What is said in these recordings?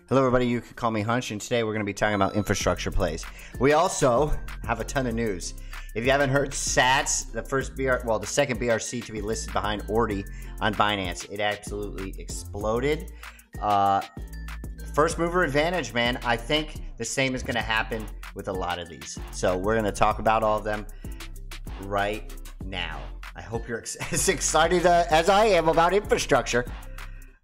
Hello everybody, you can call me Hunch, and today we're going to be talking about infrastructure plays. We also have a ton of news. If you haven't heard, SATS, the second BRC to be listed behind Ordi on Binance, it absolutely exploded. First mover advantage, man. I think the same is going to happen with a lot of these. So we're going to talk about all of them right now. I hope you're as excited as I am about infrastructure.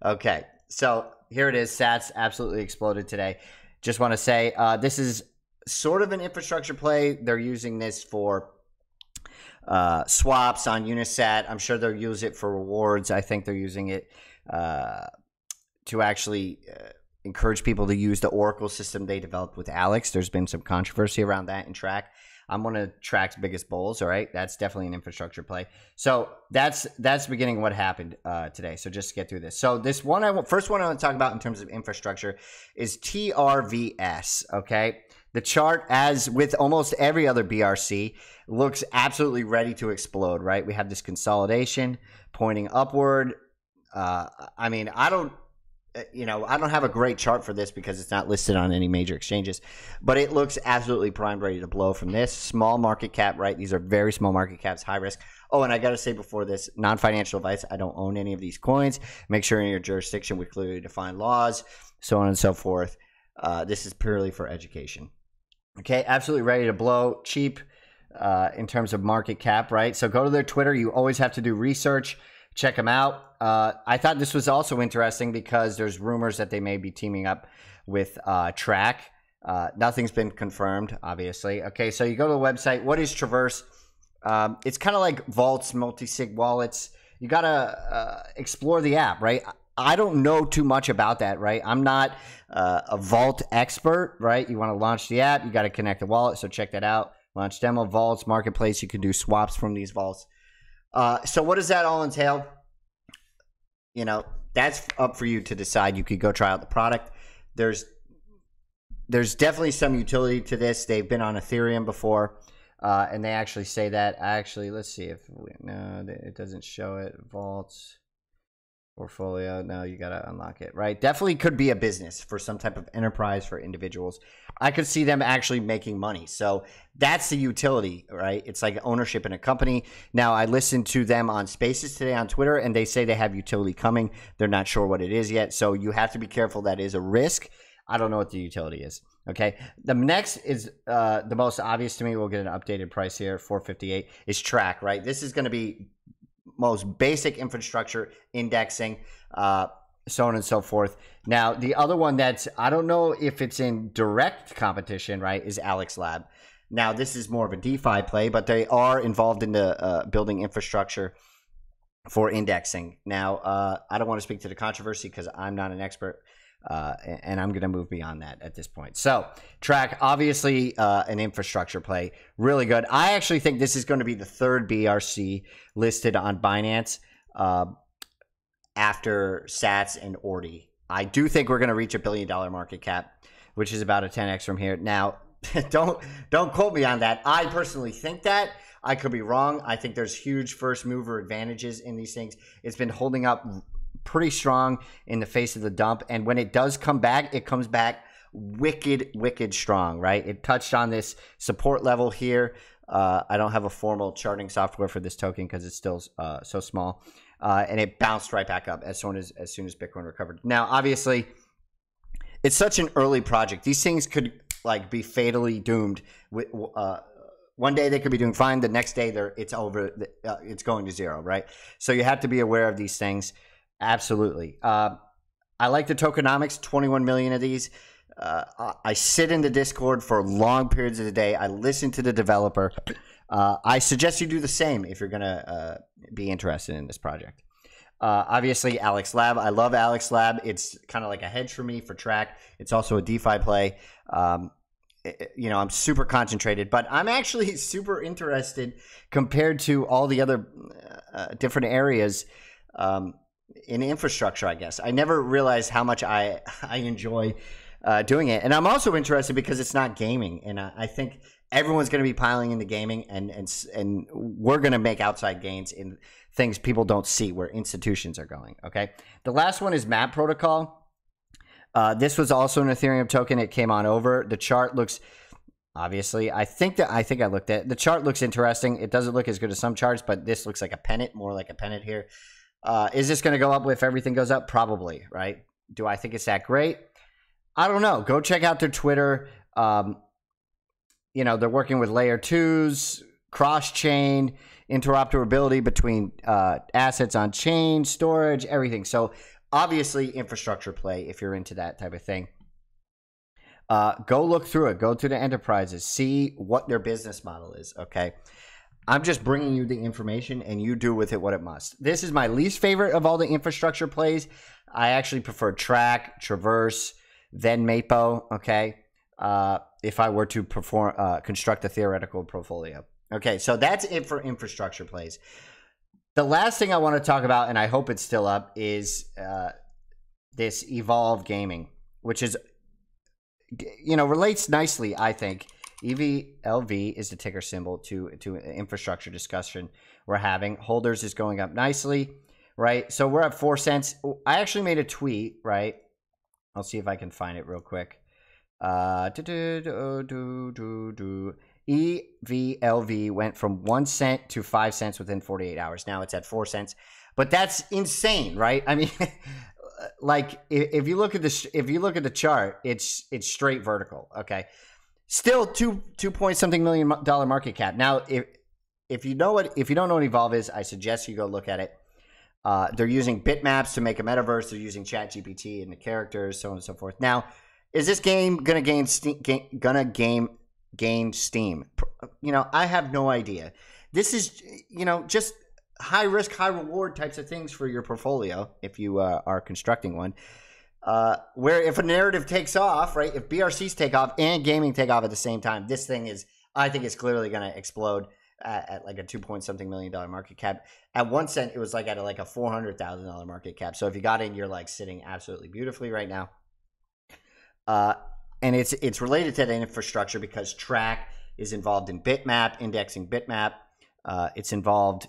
Okay, so here it is. SATS absolutely exploded today. Just want to say this is sort of an infrastructure play. They're using this for swaps on Unisat. I'm sure they'll use it for rewards. I think they're using it to actually encourage people to use the Oracle system they developed with Alex. There's been some controversy around that in TRAC. I'm one of TRAC's biggest bulls, all right? That's definitely an infrastructure play. So that's the beginning of what happened today. So just to get through this. So this one, first one I want to talk about in terms of infrastructure is TRVS, okay? The chart, as with almost every other BRC, looks absolutely ready to explode, right? We have this consolidation pointing upward. I mean, I don't have a great chart for this because it's not listed on any major exchanges, but it looks absolutely primed, ready to blow from this. Small market cap, right? These are very small market caps, high risk. Oh, and I got to say before this, non-financial advice. I don't own any of these coins. Make sure in your jurisdiction with clearly defined laws, so on and so forth. This is purely for education. Okay, absolutely ready to blow, cheap in terms of market cap, right? So go to their Twitter. You always have to do research. Check them out. I thought this was also interesting because there's rumors that they may be teaming up with TRAC. Nothing's been confirmed, obviously. Okay, so you go to the website. What is Traverse? It's kind of like vaults, multi-sig wallets. You got to explore the app, right? I don't know too much about that, right? I'm not a vault expert, right? You want to launch the app. You got to connect the wallet, so check that out. Launch demo, vaults, marketplace. You can do swaps from these vaults. So what does that all entail? You know, that's up for you to decide. You could go try out the product. There's definitely some utility to this. They've been on Ethereum before, and they actually say that. Actually, let's see if no, it doesn't show it. Vaults, portfolio. No, you got to unlock it, right? Definitely could be a business for some type of enterprise for individuals. I could see them actually making money. So that's the utility, right? It's like ownership in a company. Now, I listened to them on Spaces today on Twitter, and they say they have utility coming. They're not sure what it is yet. So you have to be careful. That is a risk. I don't know what the utility is. Okay. The next is the most obvious to me. We'll get an updated price here. 458 is TRAC, right? This is going to be most basic infrastructure indexing, so on and so forth. Now, the other one that's, I don't know if it's in direct competition, right, is Alex Lab. Now, this is more of a DeFi play, but they are involved in the building infrastructure for indexing. Now, I don't want to speak to the controversy because I'm not an expert, and I'm going to move beyond that at this point. So, TRAC, obviously an infrastructure play, really good. I actually think this is going to be the third BRC listed on Binance after SATS and Ordi. I do think we're going to reach $1 billion market cap, which is about a 10x from here. Now, don't quote me on that. I personally think that. I could be wrong. I think there's huge first mover advantages in these things. It's been holding up pretty strong in the face of the dump, and when it does come back, it comes back wicked strong, right? It touched on this support level here. I don't have a formal charting software for this token because it's still so small, and it bounced right back up as soon as Bitcoin recovered. Now, obviously, it's such an early project. These things could like be fatally doomed. One day they could be doing fine. The next day it's over. It's going to zero, right? So you have to be aware of these things. Absolutely. I like the tokenomics, 21 million of these. I sit in the Discord for long periods of the day. I listen to the developer. I suggest you do the same if you're going to be interested in this project. Obviously, Alex Lab. I love Alex Lab. It's kind of like a hedge for me for TRAC. It's also a DeFi play. You know, I'm super concentrated, but I'm actually super interested compared to all the other different areas in infrastructure, I guess. I never realized how much I enjoy doing it. And I'm also interested because it's not gaming. And I think everyone's going to be piling into gaming, and we're going to make outside gains in things people don't see where institutions are going. Okay. The last one is Map Protocol. This was also an Ethereum token. It came on over. The chart looks, obviously, I think I looked at it. The chart looks interesting. It doesn't look as good as some charts, but this looks like a pennant, more like a pennant here. Is this going to go up if everything goes up? Probably, right? Do I think it's that great? I don't know. Go check out their Twitter. You know, they're working with layer 2s, cross-chain, interoperability between assets on chain, storage, everything. So obviously infrastructure play if you're into that type of thing. Go look through it. Go through the enterprises. See what their business model is, okay? I'm just bringing you the information, and you do with it what it must. This is my least favorite of all the infrastructure plays. I actually prefer TRAC, Traverse, then MAPO, okay? If I were to construct a theoretical portfolio. Okay, so that's it for infrastructure plays. The last thing I want to talk about, and I hope it's still up, is this Evolve Gaming, which is, you know, relates nicely, I think. EVLV is the ticker symbol to infrastructure discussion we're having. Holders is going up nicely, right? So we're at 4 cents. I actually made a tweet, right? I'll see if I can find it real quick. EVLV went from 1 cent to 5 cents within 48 hours. Now it's at 4 cents, but that's insane, right? I mean, like if you look at the chart, it's straight vertical. Okay, still two point something million dollar market cap. Now, if you don't know what Evolve is, I suggest you go look at it. They're using bitmaps to make a metaverse. They're using ChatGPT and the characters, so on and so forth. Now, is this game gonna gain steam? You know, I have no idea. This is, you know, just high risk, high reward types of things for your portfolio if you are constructing one. Where if a narrative takes off, right? If BRCs take off and gaming take off at the same time, this thing is, I think it's clearly going to explode at like a 2 point something million dollar market cap. At 1 cent, it was like at like a $400,000 market cap. So if you got in, you're like sitting absolutely beautifully right now. And it's related to the infrastructure because TRAC is involved in Bitmap, indexing Bitmap. It's involved,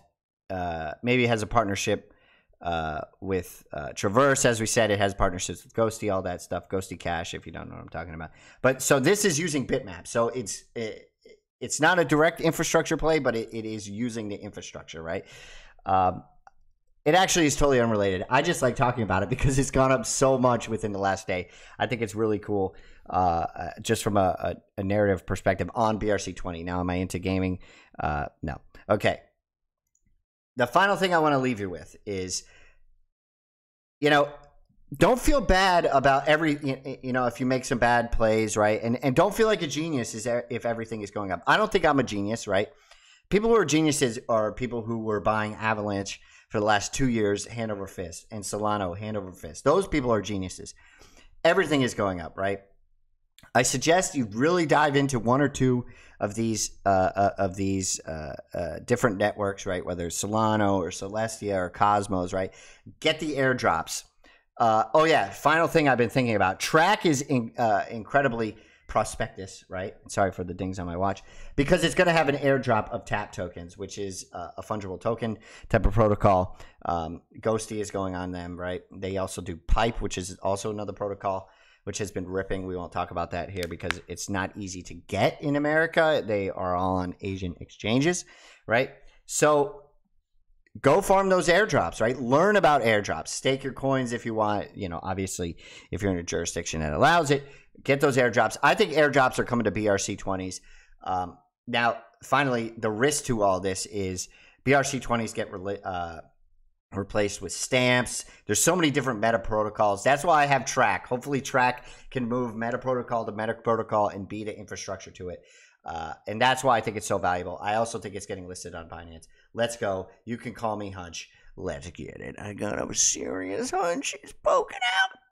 maybe it has a partnership with Traverse. As we said, it has partnerships with Ghosty, all that stuff. Ghosty Cash, if you don't know what I'm talking about. But so this is using Bitmap. So it's not a direct infrastructure play, but it is using the infrastructure, right? It actually is totally unrelated. I just like talking about it because it's gone up so much within the last day. I think it's really cool just from a narrative perspective on BRC20. Now, am I into gaming? No. Okay. The final thing I want to leave you with is, you know, don't feel bad about if you make some bad plays, right? And don't feel like a genius if everything is going up. I don't think I'm a genius, right? People who are geniuses are people who were buying Avalanche for the last 2 years, hand over fist, and Solano, hand over fist. Those people are geniuses. Everything is going up, right? I suggest you really dive into one or two of these different networks, right? Whether it's Solano or Celestia or Cosmos, right? Get the airdrops. Oh yeah, final thing I've been thinking about. TRAC is incredibly prospectus, right? Sorry for the dings on my watch, because it's going to have an airdrop of TAP tokens, which is a fungible token type of protocol. Ghosty is going on them, right? They also do Pipe, which is also another protocol, which has been ripping. We won't talk about that here because it's not easy to get in America. They are all on Asian exchanges, right? So go farm those airdrops, right? Learn about airdrops. Stake your coins if you want. You know, obviously, if you're in a jurisdiction that allows it, get those airdrops. I think airdrops are coming to BRC20s. Now, finally, the risk to all this is BRC20s get replaced with stamps. There's so many different meta protocols. That's why I have TRAC. Hopefully, TRAC can move meta protocol to meta protocol and be the infrastructure to it. And that's why I think it's so valuable. I also think it's getting listed on Binance. Let's go. You can call me Hunch. Let's get it. I got a serious hunch. It's poking out.